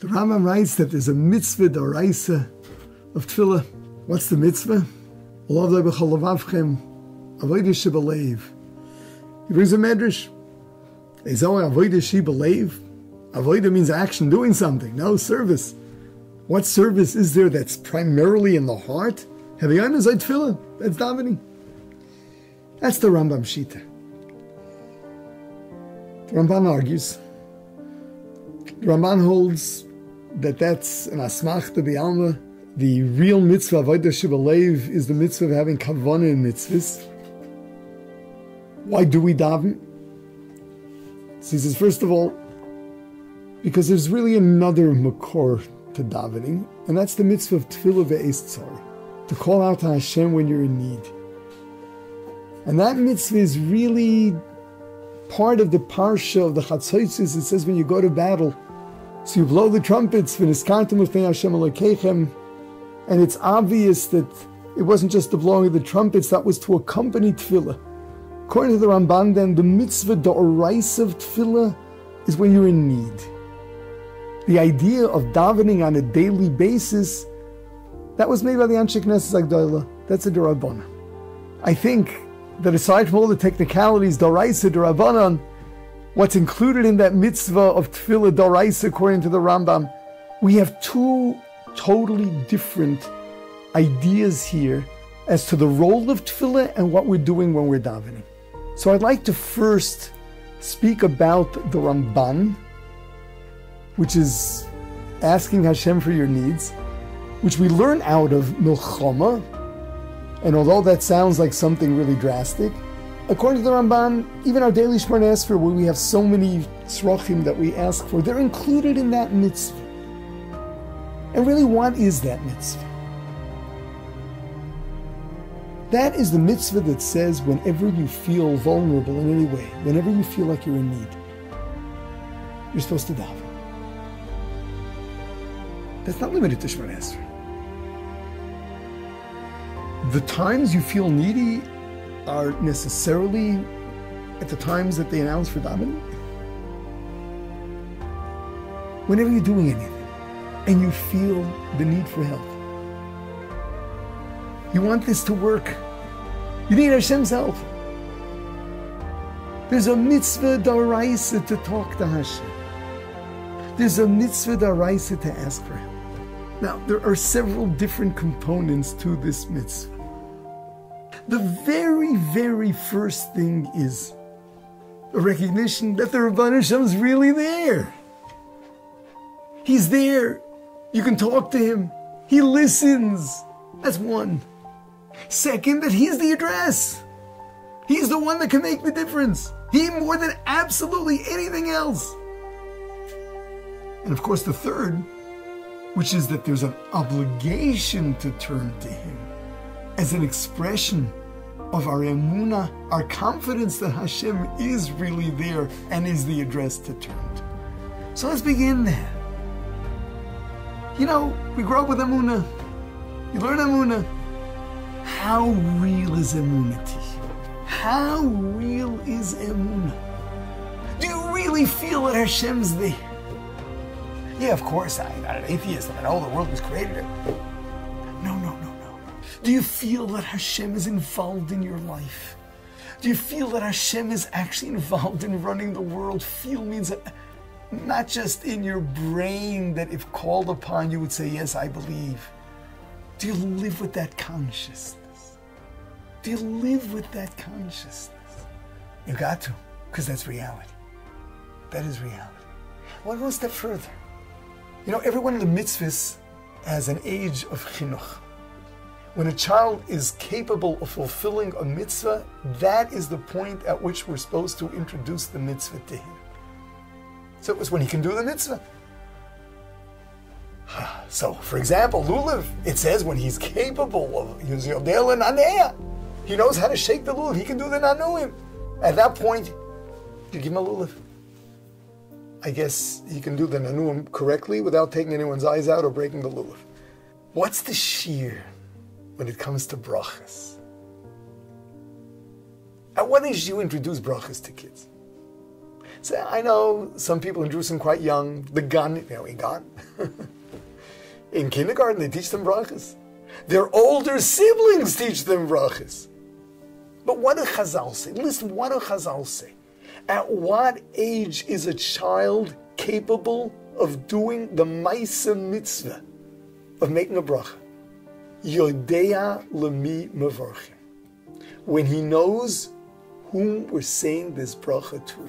The Rambam writes that there's a Mitzvah Deoraisa of Tefillah. What's the mitzvah? Leovdo Bechol Levavchem, Avoda Shebalev. He brings a medrash. Avoda Shebalev. Avoda means action, doing something, no service. What service is there that's primarily in the heart? Havayana Zay Tefillah. That's davening. That's the Rambam Shita. The Ramban argues. The Ramban holds that that's an Asmachta Be'alma. The real mitzvah, Avoda Shebalev, is the mitzvah of having kavanah in mitzvahs. Why do we daven? So he says, first of all, because there's really another makor to davening, and that's the mitzvah of Tefillah ve'es tzara, to call out to Hashem when you're in need. And that mitzvah is really part of the Parsha of the Chatzotzeros. It says when you go to battle, so you blow the trumpets, v'niskartem l'fnei Hashem Elokeichem, and it's obvious that it wasn't just the blowing of the trumpets, that was to accompany Tefillah. According to the Ramban, then, the Mitzvah Deoraisa of Tefillah is when you're in need. The idea of davening on a daily basis, that was made by the Anshe Knesset Agdola. That's a D'Rabbanan. I think that aside from all the technicalities, Deoraisa, D'Rabbanan, what's included in that mitzvah of Tefillah Deoraisa, according to the Rambam, we have two totally different ideas here as to the role of Tefillah and what we're doing when we're davening. So I'd like to first speak about the Ramban, which is asking Hashem for your needs, which we learn out of Milchama. And although that sounds like something really drastic, according to the Ramban, even our daily Shmonah Esreh, where we have so many tzrochim that we ask for, they're included in that mitzvah. And really, what is that mitzvah? That is the mitzvah that says whenever you feel vulnerable in any way, whenever you feel like you're in need, you're supposed to daven. That's not limited to Shmonah Esreh. The times you feel needy are necessarily at the times that they announce for davening. Whenever you're doing anything and you feel the need for help, you want this to work, you need Hashem's help. There's a mitzvah deoraisa to talk to Hashem. There's a mitzvah deoraisa to ask for help. Now, there are several different components to this mitzvah. The very, very first thing is a recognition that the Rebbeinu Hashem is really there. He's there. You can talk to him. He listens. That's one. Second, that he's the address. He's the one that can make the difference. He more than absolutely anything else. And of course, the third, which is that there's an obligation to turn to him as an expression of our Emunah, our confidence that Hashem is really there and is the address to turn to. So let's begin there. You know, we grow up with Emunah. You learn Emunah. How real is Emunah to you? How real is Emunah? Do you really feel that Hashem's there? Yeah, of course, I'm not an atheist. I know the world was created. No. Do you feel that Hashem is involved in your life? Do you feel that Hashem is actually involved in running the world? Feel means that not just in your brain, that if called upon you would say, yes, I believe. Do you live with that consciousness? Do you live with that consciousness? You got to, because that's reality. That is reality. I want to go a step further. You know, everyone in the mitzvahs has an age of chinuch. When a child is capable of fulfilling a mitzvah, that is the point at which we're supposed to introduce the mitzvah to him. So it was when he can do the mitzvah. So, for example, lulav, it says when he's capable of using odel and anea, he knows how to shake the lulav, he can do the nanuim. At that point, you give him a lulav. I guess he can do the nanuim correctly without taking anyone's eyes out or breaking the lulav. What's the shear when it comes to brachas? At what age do you introduce brachas to kids? So I know some people in Jerusalem quite young, the gun, in gun. In kindergarten, they teach them brachas. Their older siblings teach them brachas. But what do Chazal say? Listen, what do Chazal say? At what age is a child capable of doing the Maisa Mitzvah, of making a bracha? Yodea lemi mevorchim. When he knows whom we're saying this bracha to.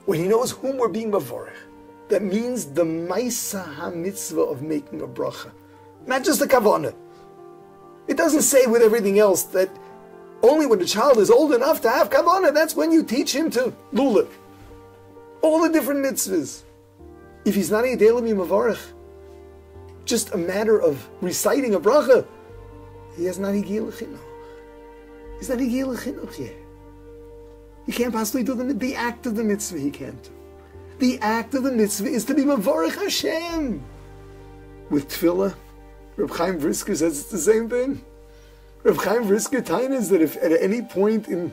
When he knows whom we're being mevorech. That means the Maisa HaMitzvah of making a bracha. Not just the kavanah. It doesn't say with everything else that only when the child is old enough to have kavanah, that's when you teach him to lulav. All the different mitzvahs. If he's not a yedei mevorech, just a matter of reciting a bracha, he has not higil chinuch. He's not higil chinuch yet. He can't possibly do the act of the mitzvah. He can't do. The act of the mitzvah is to be mevorech Hashem. With tefillah, Reb Chaim Brisker says it's the same thing. Reb Chaim Brisker tainas that if at any point in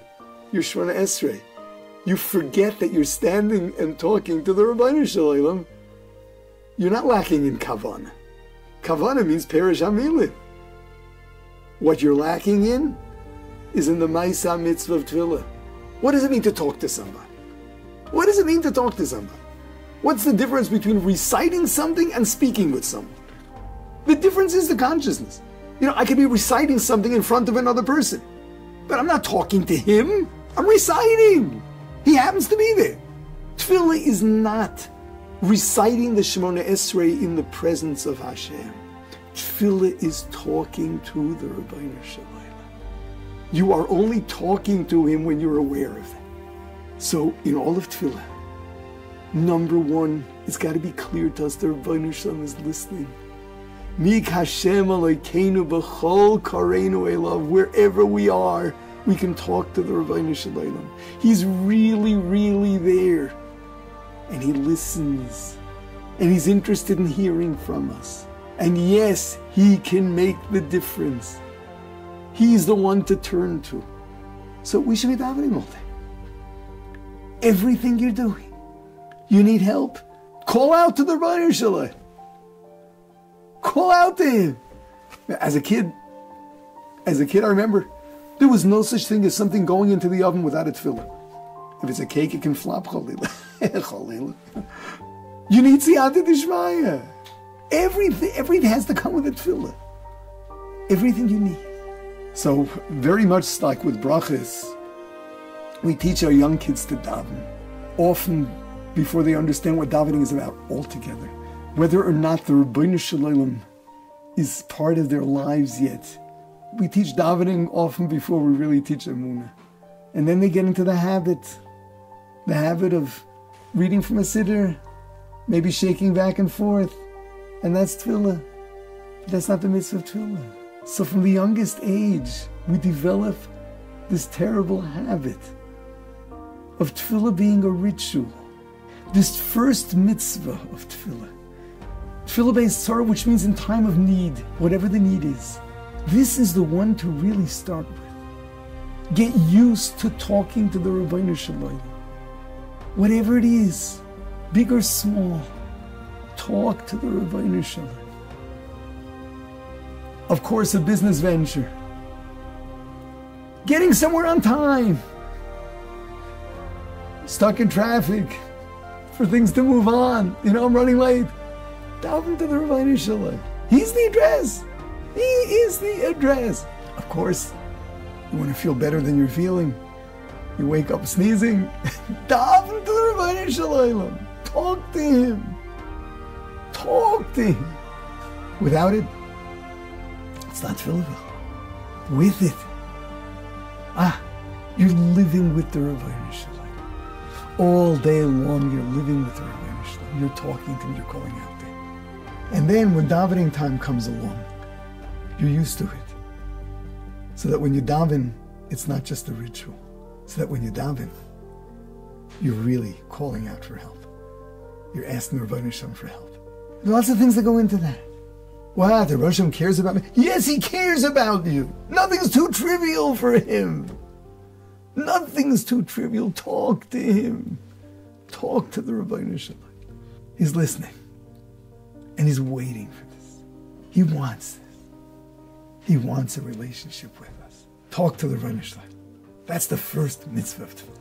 your Shmonah Esreh you forget that you're standing and talking to the Avoda Shebalev, you're not lacking in kavanah. Kavanah means perish hamilim. What you're lacking in is in the Maisa Mitzvah of Tefillah. What does it mean to talk to somebody? What does it mean to talk to somebody? What's the difference between reciting something and speaking with someone? The difference is the consciousness. I could be reciting something in front of another person, but I'm not talking to him. I'm reciting. He happens to be there. Tefillah is not reciting the Shmonah Esreh in the presence of Hashem. Tefillah is talking to the Avoda Shebalev. You are only talking to him when you're aware of it. So in all of Tefillah, number one, it's got to be clear to us the Avoda Shebalev is listening. Mik Hashem Elokeinu Bechol Kareinu Elav. Wherever we are, we can talk to the Avoda Shebalev. He's really, really there. And he listens. And he's interested in hearing from us. And yes, he can make the difference. He's the one to turn to. So we should be davening all day. Everything you're doing. You need help? Call out to the Avoda Shebalev. Call out to him. As a kid, I remember there was no such thing as something going into the oven without a tefillah. If it's a cake, it can flop. You need siyata d'shmaya. Everything has to come with a tefillah. Everything you need. So very much like with brachas, we teach our young kids to daven, often before they understand what davening is about altogether. Whether or not the Avoda Shebalev is part of their lives yet. We teach davening often before we really teach Emunah. And then they get into the habit of reading from a siddur, maybe shaking back and forth, and that's tefillah. But that's not the mitzvah of tefillah. So from the youngest age, we develop this terrible habit of tefillah being a ritual. This first mitzvah of tefillah. Tefillah based Torah, which means in time of need, whatever the need is. This is the one to really start with. Get used to talking to the Avoda Shebalev. Whatever it is, big or small, talk to the Avoda Shebalev. Of course, a business venture. Getting somewhere on time. Stuck in traffic. For things to move on. I'm running late. Daven to the Avoda Shebalev. He's the address. He is the address. Of course, you want to feel better than you're feeling. You wake up sneezing. Daven to the Avoda Shebalev. Talk to him. Talk to him. Without it, it's not tefillah. With it, you're living with the Avoda Shebalev. All day long, you're living with the Avoda Shebalev. You're talking to him. You're calling out to him. And then when davening time comes along, you're used to it. So that when you daven, it's not just a ritual. So that when you daven, you're really calling out for help. You're asking the Avoda Shebalev for help. There are lots of things that go into that. Wow, the Avoda Shebalev cares about me. Yes, he cares about you. Nothing's too trivial for him. Nothing's too trivial. Talk to him. Talk to the Ribbono Shel Olam. He's listening. And he's waiting for this. He wants this. He wants a relationship with us. Talk to the Ribbono Shel Olam. That's the first mitzvah of Tefillah.